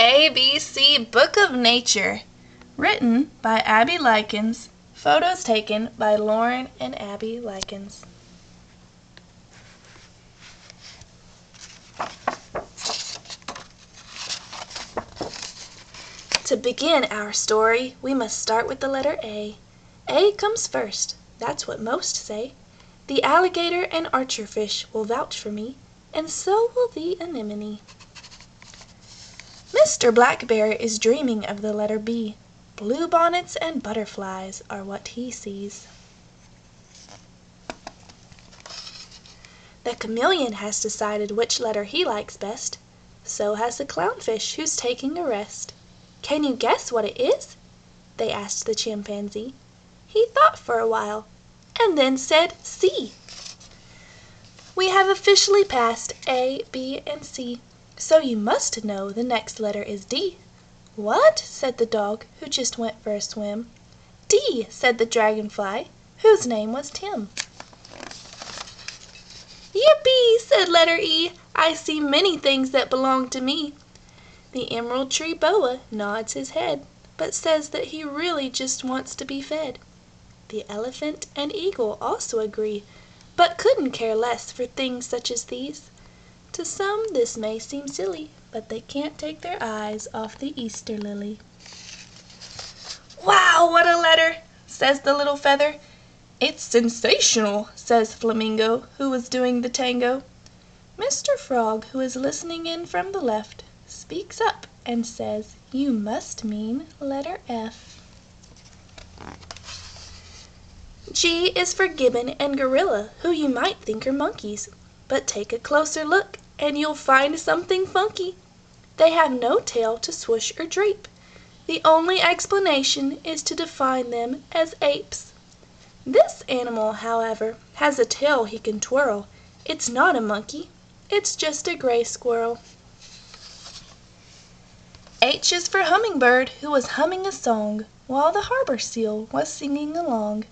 ABC Book of Nature, written by Abby Likens, photos taken by Lauren and Abby Likens. To begin our story, we must start with the letter A. A comes first, that's what most say. The alligator and archerfish will vouch for me, and so will the anemone. Mr. Black Bear is dreaming of the letter B. Bluebonnets and butterflies are what he sees. The chameleon has decided which letter he likes best. So has the clownfish who's taking a rest. Can you guess what it is? They asked the chimpanzee. He thought for a while and then said C. We have officially passed A, B, and C, so you must know the next letter is D. What? Said the dog, who just went for a swim. D, said the dragonfly, whose name was Tim. Yippee, said letter E, I see many things that belong to me. The emerald tree boa nods his head, but says that he really just wants to be fed. The elephant and eagle also agree, but couldn't care less for things such as these. To some this may seem silly, but they can't take their eyes off the Easter lily. Wow, what a letter, says the little feather. It's sensational, says Flamingo, who was doing the tango. Mr. Frog, who is listening in from the left, speaks up and says, you must mean letter F. G is for gibbon and gorilla, who you might think are monkeys. But take a closer look and you'll find something funky. They have no tail to swoosh or drape. The only explanation is to define them as apes. This animal, however, has a tail he can twirl. It's not a monkey, it's just a gray squirrel. H is for hummingbird, who was humming a song while the harbor seal was singing along.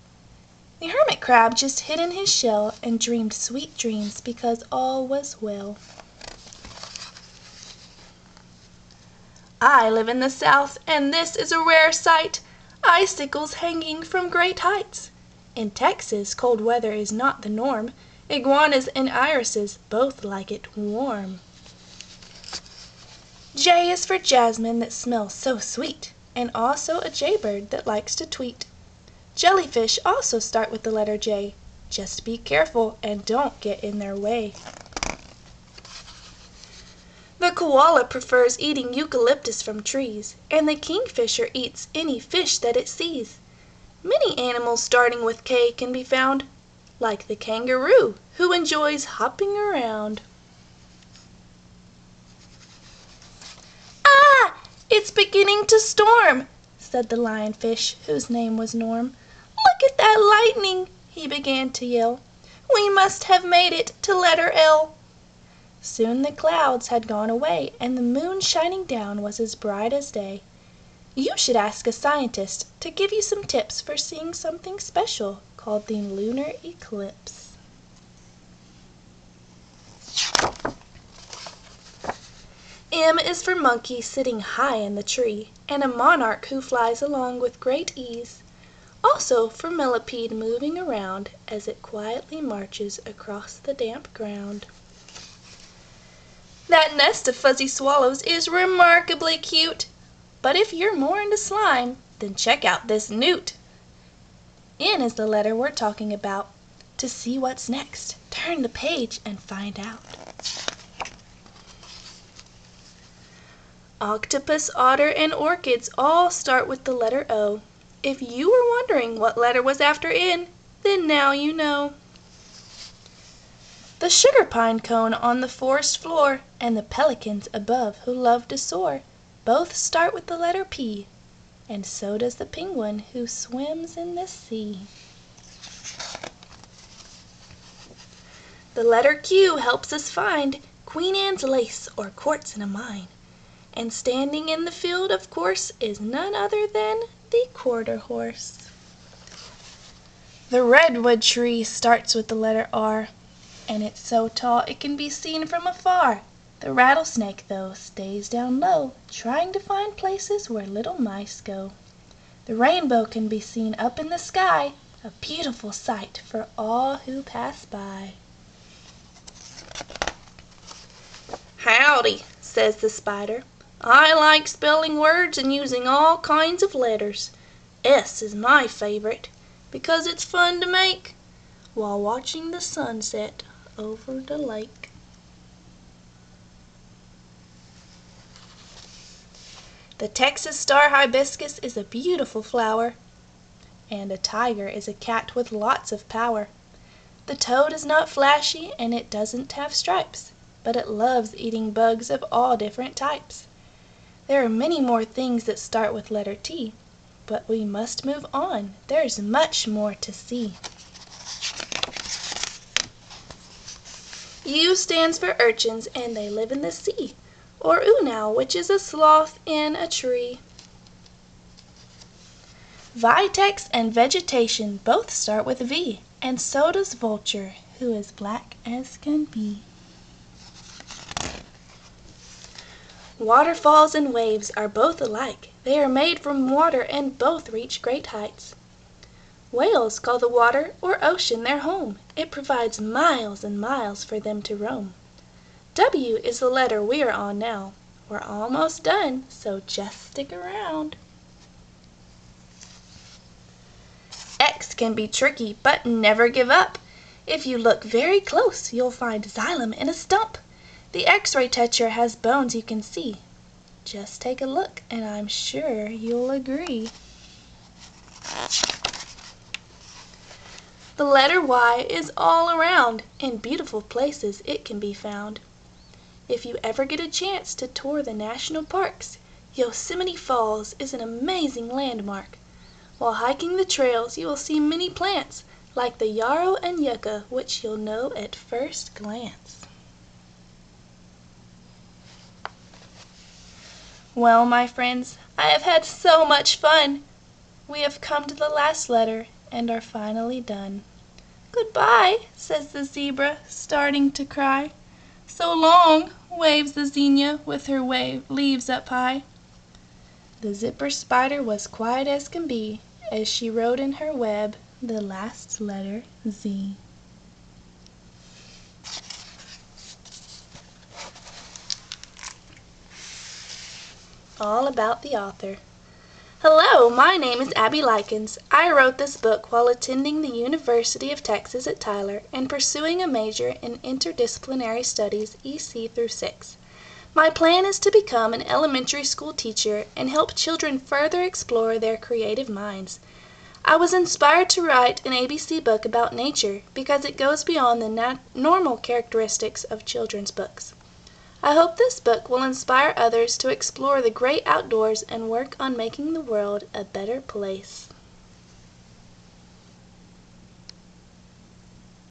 The hermit crab just hid in his shell and dreamed sweet dreams because all was well. I live in the South, and this is a rare sight, icicles hanging from great heights. In Texas, cold weather is not the norm. Iguanas and irises both like it warm. J is for jasmine that smells so sweet, and also a jaybird that likes to tweet. Jellyfish also start with the letter J. Just be careful and don't get in their way. The koala prefers eating eucalyptus from trees, and the kingfisher eats any fish that it sees. Many animals starting with K can be found, like the kangaroo, who enjoys hopping around. Ah! It's beginning to storm, said the lionfish, whose name was Norm. Look at that lightning, he began to yell. We must have made it to letter L. Soon the clouds had gone away, and the moon shining down was as bright as day. You should ask a scientist to give you some tips for seeing something special called the lunar eclipse. M is for monkey sitting high in the tree, and a monarch who flies along with great ease. Also for millipede moving around as it quietly marches across the damp ground. That nest of fuzzy swallows is remarkably cute, but if you're more into slime, then check out this newt. N is the letter we're talking about. To see what's next, turn the page and find out. Octopus, otter, and orchids all start with the letter O. If you were wondering what letter was after N, then now you know. The sugar pine cone on the forest floor and the pelicans above who love to soar both start with the letter P, and so does the penguin who swims in the sea. The letter Q helps us find Queen Anne's lace or quartz in a mine. And standing in the field, of course, is none other than the quarter horse. The redwood tree starts with the letter R, and it's so tall it can be seen from afar. The rattlesnake, though, stays down low, trying to find places where little mice go. The rainbow can be seen up in the sky, a beautiful sight for all who pass by. "Howdy," says the spider. "I like spelling words and using all kinds of letters. S is my favorite, because it's fun to make while watching the sunset over the lake." The Texas star hibiscus is a beautiful flower, and a tiger is a cat with lots of power. The toad is not flashy and it doesn't have stripes, but it loves eating bugs of all different types. There are many more things that start with letter T, but we must move on. There's much more to see. U stands for urchins, and they live in the sea, or Unow, which is a sloth in a tree. Vitex and vegetation both start with V, and so does vulture, who is black as can be. Waterfalls and waves are both alike. They are made from water and both reach great heights. Whales call the water or ocean their home. It provides miles and miles for them to roam. W is the letter we are on now. We're almost done, so just stick around. X can be tricky, but never give up. If you look very close, you'll find xylem in a stump. The X-ray toucher has bones you can see. Just take a look, and I'm sure you'll agree. The letter Y is all around. In beautiful places it can be found. If you ever get a chance to tour the national parks, Yosemite Falls is an amazing landmark. While hiking the trails, you will see many plants, like the yarrow and yucca, which you'll know at first glance. Well, my friends, I have had so much fun. We have come to the last letter and are finally done. "Goodbye," says the zebra, starting to cry. "So long," waves the zinnia with her leaves up high. The zipper spider was quiet as can be as she wrote in her web the last letter Z. All about the author. Hello, my name is Abby Likens. I wrote this book while attending the University of Texas at Tyler and pursuing a major in interdisciplinary studies EC through 6. My plan is to become an elementary school teacher and help children further explore their creative minds. I was inspired to write an ABC book about nature because it goes beyond the normal characteristics of children's books. I hope this book will inspire others to explore the great outdoors and work on making the world a better place.